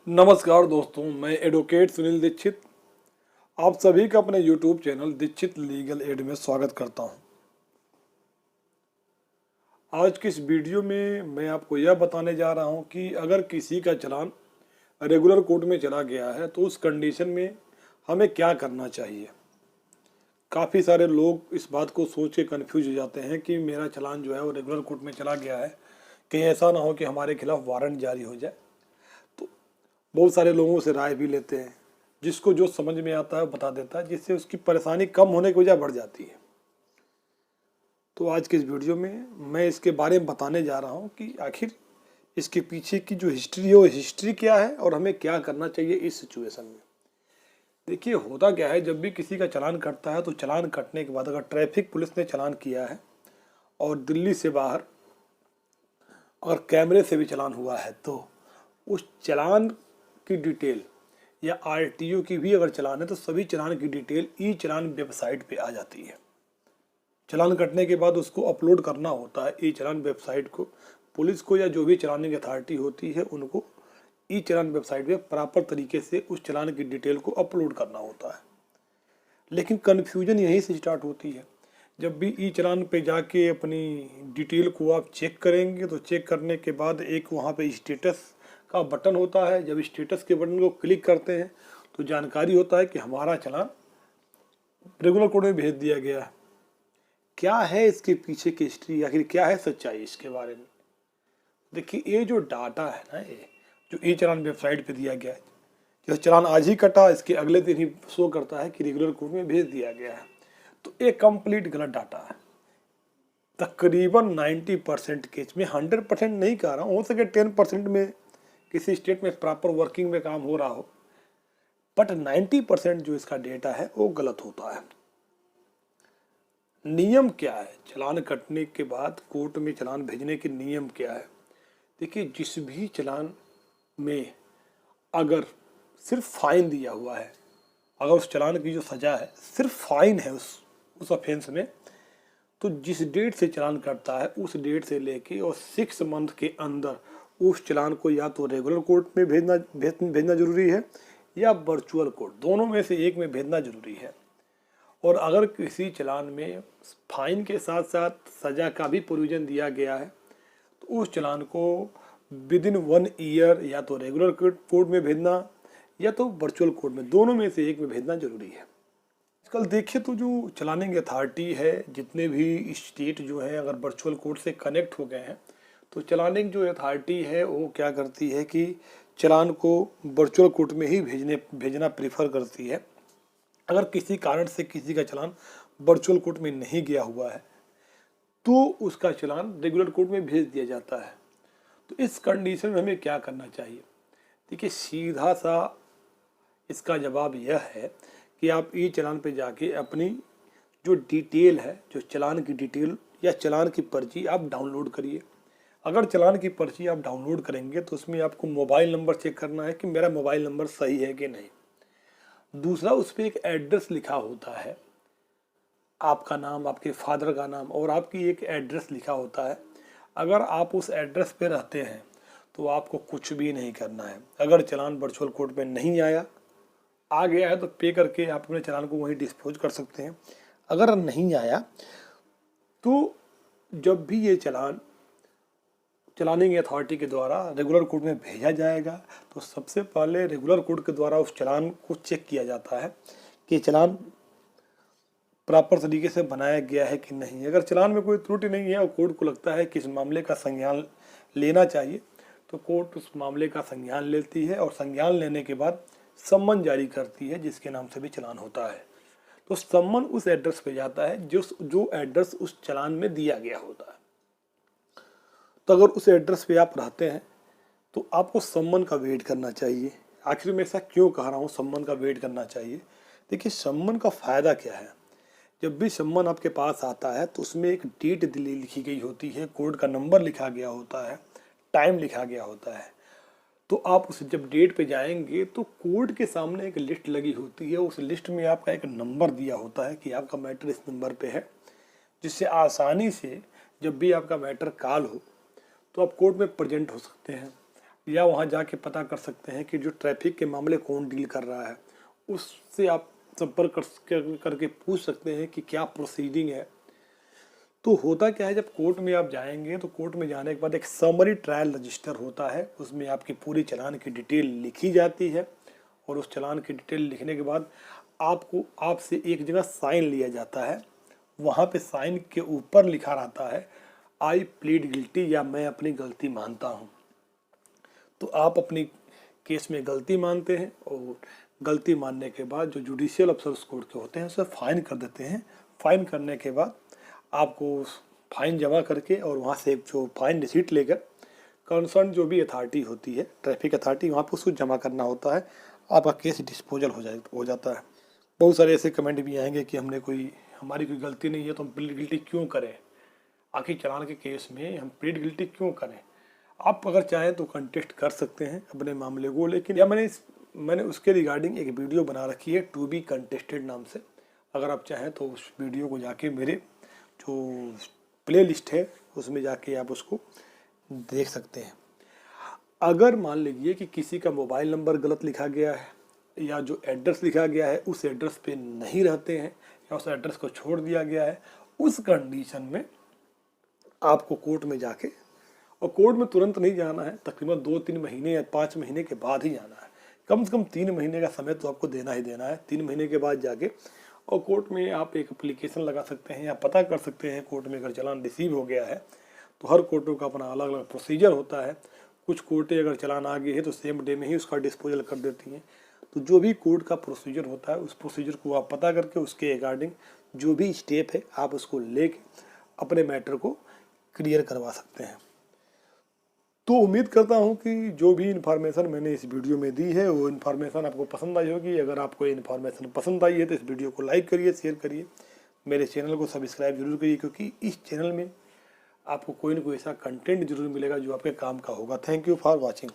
नमस्कार दोस्तों, मैं एडवोकेट सुनील दीक्षित आप सभी का अपने YouTube channel Dikshit legal aid में स्वागत करता हूं। आज की इस वीडियो में मैं आपको यह बताने जा रहा हूं कि अगर किसी का चालान रेगुलर कोर्ट में चला गया है तो उस कंडीशन में हमें क्या करना चाहिए। काफ़ी सारे लोग इस बात को सोच के कन्फ्यूज हो जाते हैं कि मेरा चालान जो है वो रेगुलर कोर्ट में चला गया है, कहीं ऐसा ना हो कि हमारे खिलाफ वारंट जारी हो जाए। बहुत सारे लोगों से राय भी लेते हैं, जिसको जो समझ में आता है बता देता है, जिससे उसकी परेशानी कम होने की वजह बढ़ जाती है। तो आज के इस वीडियो में मैं इसके बारे में बताने जा रहा हूं कि आखिर इसके पीछे की जो हिस्ट्री है वो हिस्ट्री क्या है और हमें क्या करना चाहिए इस सिचुएशन में। देखिए, होता क्या है, जब भी किसी का चालान कटता है तो चालान कटने के बाद अगर ट्रैफिक पुलिस ने चालान किया है और दिल्ली से बाहर और कैमरे से भी चालान हुआ है तो उस चालान की डिटेल या आरटीओ की भी अगर चालान है तो सभी चालान की डिटेल ई चालान वेबसाइट पे आ जाती है। चालान कटने के बाद उसको अपलोड करना होता है ई चालान वेबसाइट को, पुलिस को या जो भी चलानिंग अथॉरिटी होती है उनको ई चालान वेबसाइट पे प्रॉपर तरीके से उस चालान की डिटेल को अपलोड करना होता है। लेकिन कन्फ्यूजन यहीं से स्टार्ट होती है। जब भी ई चालान पे जाके अपनी डिटेल को आप चेक करेंगे तो चेक करने के बाद एक वहाँ पे स्टेटस का बटन होता है। जब स्टेटस के बटन को क्लिक करते हैं तो जानकारी होता है कि हमारा चालान रेगुलर कोर्ट में भेज दिया गया है। क्या है इसके पीछे की हिस्ट्री, आखिर क्या है सच्चाई इसके बारे में। देखिए, ये जो डाटा है ना, ये जो ई चालान वेबसाइट पे दिया गया है, जैसे चालान आज ही कटा इसके अगले दिन ही शो करता है कि रेगुलर कोर्ट में भेज दिया गया है, तो ये कंप्लीट गलत डाटा है। तकरीबन 90% केस में, 100% नहीं कह रहा हूँ, हो सके 10% में किसी स्टेट में प्रॉपर वर्किंग में काम हो रहा हो, बट 90% जो इसका डेटा है वो गलत होता है। नियम क्या है चालान कटने के बाद कोर्ट में चालान भेजने के नियम क्या है। देखिए, जिस भी चालान में अगर सिर्फ फाइन दिया हुआ है, अगर उस चालान की जो सज़ा है सिर्फ फाइन है उस ऑफेंस में, तो जिस डेट से चालान कटता है उस डेट से लेके और 6 मंथ के अंदर उस चालान को या तो रेगुलर कोर्ट में भेजना जरूरी है या वर्चुअल कोर्ट, दोनों में से एक में भेजना जरूरी है। और अगर किसी चालान में फाइन के साथ साथ सज़ा का भी प्रोविजन दिया गया है तो उस चालान को विदिन 1 ईयर या तो रेगुलर कोर्ट में भेजना या तो वर्चुअल कोर्ट में, दोनों में से एक में भेजना जरूरी है। आजकल देखिए तो जो चलानिंग अथॉरिटी है, जितने भी स्टेट जो है अगर वर्चुअल कोर्ट से कनेक्ट हो गए हैं तो चलानिंग जो अथॉरिटी है वो क्या करती है कि चालान को वर्चुअल कोर्ट में ही भेजना प्रीफर करती है। अगर किसी कारण से किसी का चालान वर्चुअल कोर्ट में नहीं गया हुआ है तो उसका चालान रेगुलर कोर्ट में भेज दिया जाता है। तो इस कंडीशन में हमें क्या करना चाहिए। देखिए, सीधा सा इसका जवाब यह है कि आप ई चालान पे जाके अपनी जो डिटेल है, जो चालान की डिटेल या चालान की पर्ची आप डाउनलोड करिए। अगर चालान की पर्ची आप डाउनलोड करेंगे तो उसमें आपको मोबाइल नंबर चेक करना है कि मेरा मोबाइल नंबर सही है कि नहीं। दूसरा, उस पर एक एड्रेस लिखा होता है, आपका नाम, आपके फादर का नाम और आपकी एक एड्रेस लिखा होता है। अगर आप उस एड्रेस पे रहते हैं तो आपको कुछ भी नहीं करना है। अगर चालान वर्चुअल कोर्ट में नहीं आ गया है तो पे करके आप अपने चालान को वहीं डिस्पोज कर सकते हैं। अगर नहीं आया तो जब भी ये चलानिंग अथॉरिटी के द्वारा रेगुलर कोर्ट में भेजा जाएगा तो सबसे पहले रेगुलर कोर्ट के द्वारा उस चालान को चेक किया जाता है कि चालान प्रॉपर तरीके से बनाया गया है कि नहीं। अगर चालान में कोई त्रुटि नहीं है और कोर्ट को लगता है कि इस मामले का संज्ञान लेना चाहिए तो कोर्ट उस मामले का संज्ञान लेती है और संज्ञान लेने के बाद सम्मन जारी करती है, जिसके नाम से भी चालान होता है। तो सम्मन उस एड्रेस पे जाता है जो एड्रेस उस चालान में दिया गया होता है। तो अगर उस एड्रेस पे आप रहते हैं तो आपको सम्मन का वेट करना चाहिए। आखिर में ऐसा क्यों कह रहा हूँ सम्मन का वेट करना चाहिए। देखिए, सम्मन का फ़ायदा क्या है। जब भी सम्मन आपके पास आता है तो उसमें एक डेट लिखी गई होती है, कोर्ट का नंबर लिखा गया होता है, टाइम लिखा गया होता है। तो आप उस जब डेट पे जाएंगे तो कोर्ट के सामने एक लिस्ट लगी होती है, उस लिस्ट में आपका एक नंबर दिया होता है कि आपका मैटर इस नंबर पे है, जिससे आसानी से जब भी आपका मैटर कॉल हो तो आप कोर्ट में प्रेजेंट हो सकते हैं। या वहाँ जाके पता कर सकते हैं कि जो ट्रैफिक के मामले कौन डील कर रहा है, उससे आप संपर्क करके पूछ सकते हैं कि क्या प्रोसीडिंग है। तो होता क्या है, जब कोर्ट में आप जाएंगे तो कोर्ट में जाने के बाद एक समरी ट्रायल रजिस्टर होता है, उसमें आपकी पूरी चालान की डिटेल लिखी जाती है और उस चालान की डिटेल लिखने के बाद आपसे एक जगह साइन लिया जाता है। वहाँ पे साइन के ऊपर लिखा रहता है आई प्लीड गिल्टी, या मैं अपनी गलती मानता हूँ। तो आप अपनी केस में गलती मानते हैं और गलती मानने के बाद जो जुडिशियल अफसर्स कोर्ट के होते हैं उसे फाइन कर देते हैं। फाइन करने के बाद आपको फाइन जमा करके और वहाँ से जो फाइन रिसीट लेकर कंसर्न जो भी अथॉरिटी होती है, ट्रैफिक अथॉरिटी, वहाँ पर उसको जमा करना होता है। आपका केस डिस्पोजल हो जाता है। बहुत सारे ऐसे कमेंट भी आएंगे कि हमारी कोई गलती नहीं है तो हम प्लीड गिल्टी क्यों करें, आखिर चालान के केस में हम प्लीड गिल्टी क्यों करें। आप अगर चाहें तो कंटेस्ट कर सकते हैं अपने मामले को, लेकिन या मैंने उसके रिगार्डिंग एक वीडियो बना रखी है टू बी कंटेस्टेड नाम से। अगर आप चाहें तो उस वीडियो को जाके मेरे जो प्ले लिस्ट है उसमें जाके आप उसको देख सकते हैं। अगर मान लीजिए कि किसी का मोबाइल नंबर गलत लिखा गया है या जो एड्रेस लिखा गया है उस एड्रेस पे नहीं रहते हैं या उस एड्रेस को छोड़ दिया गया है, उस कंडीशन में आपको कोर्ट में जाके, और कोर्ट में तुरंत नहीं जाना है, तकरीबन 2-3 महीने या 5 महीने के बाद ही जाना है। कम से कम 3 महीने का समय तो आपको देना ही देना है। 3 महीने के बाद जाके और कोर्ट में आप एक एप्लीकेशन लगा सकते हैं या पता कर सकते हैं कोर्ट में अगर चालान रिसीव हो गया है। तो हर कोर्टों का अपना अलग अलग प्रोसीजर होता है। कुछ कोर्टें अगर चालान आ गई है तो सेम डे में ही उसका डिस्पोजल कर देती हैं। तो जो भी कोर्ट का प्रोसीजर होता है उस प्रोसीजर को आप पता करके उसके अकॉर्डिंग जो भी स्टेप है आप उसको लेके अपने मैटर को क्लियर करवा सकते हैं। तो उम्मीद करता हूं कि जो भी इन्फॉर्मेशन मैंने इस वीडियो में दी है वो इन्फॉर्मेशन आपको पसंद आई होगी। अगर आपको ये इन्फॉर्मेशन पसंद आई है तो इस वीडियो को लाइक करिए, शेयर करिए, मेरे चैनल को सब्सक्राइब जरूर करिए, क्योंकि इस चैनल में आपको कोई ना कोई ऐसा कंटेंट जरूर मिलेगा जो आपके काम का होगा। Thank you for watching.